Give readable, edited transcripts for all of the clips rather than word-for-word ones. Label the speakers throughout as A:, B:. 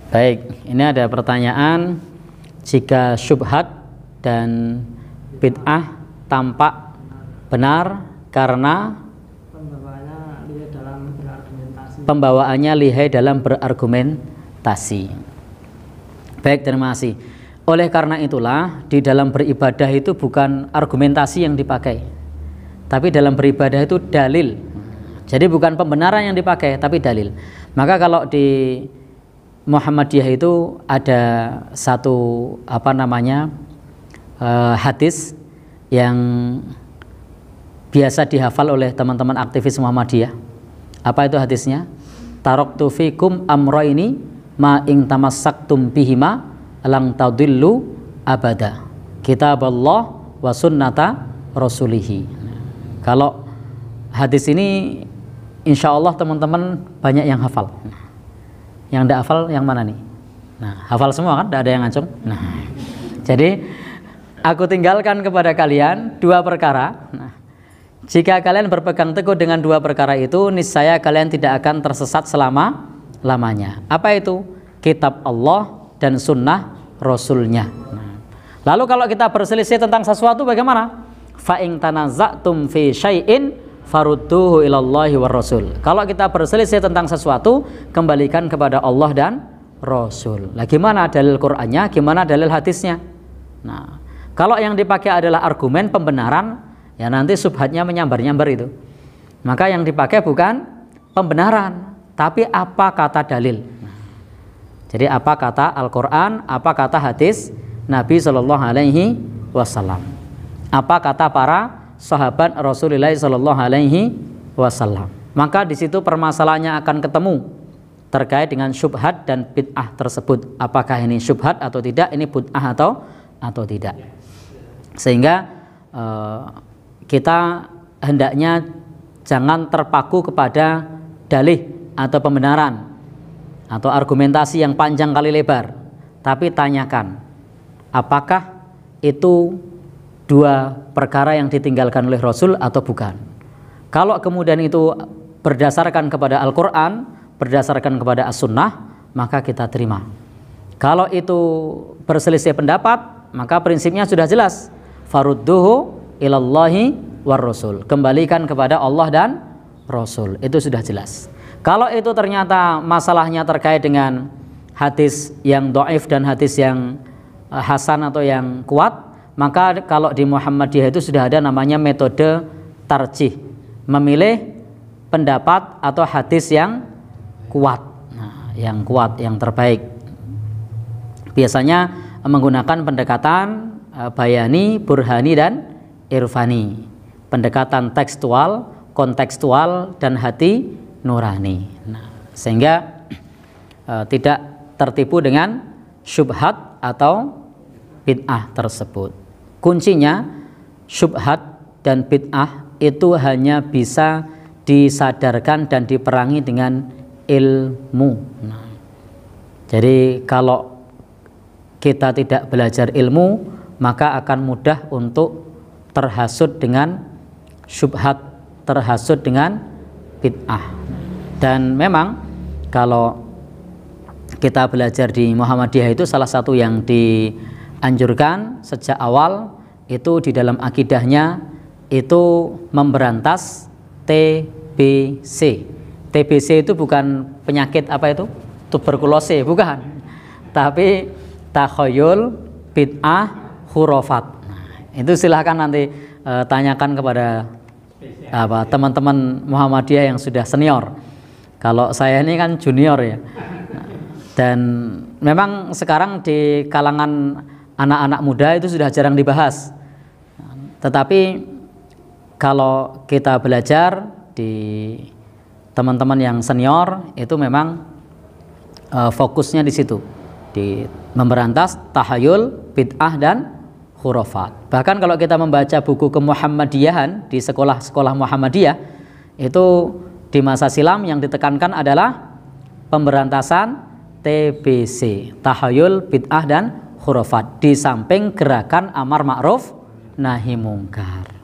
A: Baik, ini ada pertanyaan, jika syubhat dan bid'ah tampak benar karena pembawaannya lihai dalam berargumentasi. Baik, terima kasih. Oleh karena itulah di dalam beribadah itu bukan argumentasi yang dipakai, tapi dalam beribadah itu dalil. Jadi bukan pembenaran yang dipakai, tapi dalil. Maka kalau di Muhammadiyah itu ada satu hadis yang biasa dihafal oleh teman-teman aktivis Muhammadiyah. Apa itu hadisnya? Taraktu fikum amroini ma ing tamassaktum bihima lang tadillu abada. Kitaballah wa sunnata rasulihi. Kalau hadis ini insya Allah teman-teman banyak yang hafal. Yang tidak hafal yang mana nih? Nah, hafal semua kan? Tidak ada yang ngacung. Nah, jadi aku tinggalkan kepada kalian dua perkara. Nah, jika kalian berpegang teguh dengan dua perkara itu, niscaya kalian tidak akan tersesat selama-lamanya. Apa itu? Kitab Allah dan sunnah Rasulnya. Nah, lalu kalau kita berselisih tentang sesuatu bagaimana? Fa in tanaza'tum fi syai'in farudduhu ilallahi war rasul. Kalau kita berselisih tentang sesuatu, kembalikan kepada Allah dan Rasul. Lah gimana dalil Qur'annya, gimana dalil hadisnya? Nah, kalau yang dipakai adalah argumen pembenaran, ya nanti subhatnya menyambar-nyambar itu. Maka yang dipakai bukan pembenaran, tapi apa kata dalil. Jadi apa kata Al-Qur'an, apa kata hadis Nabi sallallahu alaihi wasallam. Apa kata para sahabat Rasulullah sallallahu alaihi wasallam. Maka di situ permasalahannya akan ketemu terkait dengan syubhat dan bid'ah tersebut. Apakah ini syubhat atau tidak, ini bid'ah atau tidak. Sehingga kita hendaknya jangan terpaku kepada dalih atau pembenaran atau argumentasi yang panjang kali lebar, tapi tanyakan apakah itu dua perkara yang ditinggalkan oleh Rasul atau bukan. Kalau kemudian itu berdasarkan kepada Al-Quran, berdasarkan kepada As-Sunnah, maka kita terima. Kalau itu berselisih pendapat, maka prinsipnya sudah jelas. Farudduhu ilallahi war rasul. Kembalikan kepada Allah dan Rasul. Itu sudah jelas. Kalau itu ternyata masalahnya terkait dengan hadis yang dhaif dan hadis yang hasan atau yang kuat, maka kalau di Muhammadiyah itu sudah ada namanya metode tarjih, memilih pendapat atau hadis yang kuat. Nah, yang kuat, yang terbaik. Biasanya menggunakan pendekatan bayani, burhani dan irfani. Pendekatan tekstual, kontekstual dan hati nurani. Nah, sehingga tidak tertipu dengan syubhat atau bid'ah tersebut. Kuncinya syubhat dan bid'ah itu hanya bisa disadarkan dan diperangi dengan ilmu. Nah, jadi kalau kita tidak belajar ilmu, maka akan mudah untuk terhasut dengan syubhat, terhasut dengan bid'ah. Dan memang kalau kita belajar di Muhammadiyah itu salah satu yang dianjurkan sejak awal itu di dalam akidahnya itu memberantas TBC. TBC itu bukan penyakit apa itu? Tuberkulose, bukan. Tapi takhayul, bid'ah, khurafat. Nah, itu silahkan nanti tanyakan kepada teman-teman Muhammadiyah yang sudah senior. Kalau saya ini kan junior ya. Dan memang sekarang di kalangan anak-anak muda itu sudah jarang dibahas. Tetapi kalau kita belajar di teman-teman yang senior itu memang fokusnya di situ, di memberantas tahayul, bid'ah dan khurafat. Bahkan kalau kita membaca buku kemuhammadiyahan di sekolah-sekolah Muhammadiyah, itu di masa silam yang ditekankan adalah pemberantasan TBC, tahayul, bid'ah dan khurafat, di samping gerakan amar ma'ruf nahi mungkar.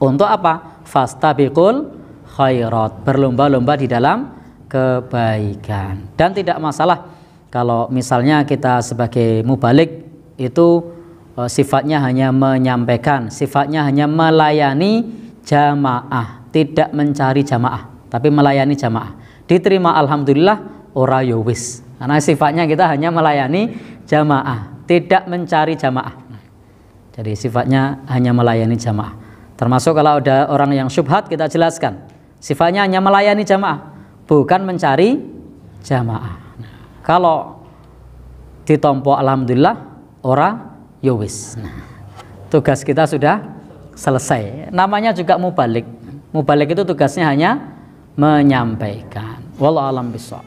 A: Untuk apa? Fastabiqul khairat, berlomba-lomba di dalam kebaikan. Dan tidak masalah Kalau misalnya kita sebagai mubalik itu sifatnya hanya menyampaikan, sifatnya hanya melayani jamaah, tidak mencari jamaah, tapi melayani jamaah. Diterima alhamdulillah, ora yo wis. Karena sifatnya kita hanya melayani jamaah, tidak mencari jamaah. Jadi sifatnya hanya melayani jamaah. Termasuk kalau ada orang yang syubhat, kita jelaskan. Sifatnya hanya melayani jamaah, bukan mencari jamaah. Kalau ditompo alhamdulillah, ora yo wis. Tugas kita sudah selesai. Namanya juga mubalik. Mubalik itu tugasnya hanya menyampaikan. Wallahu a'lam bishawab.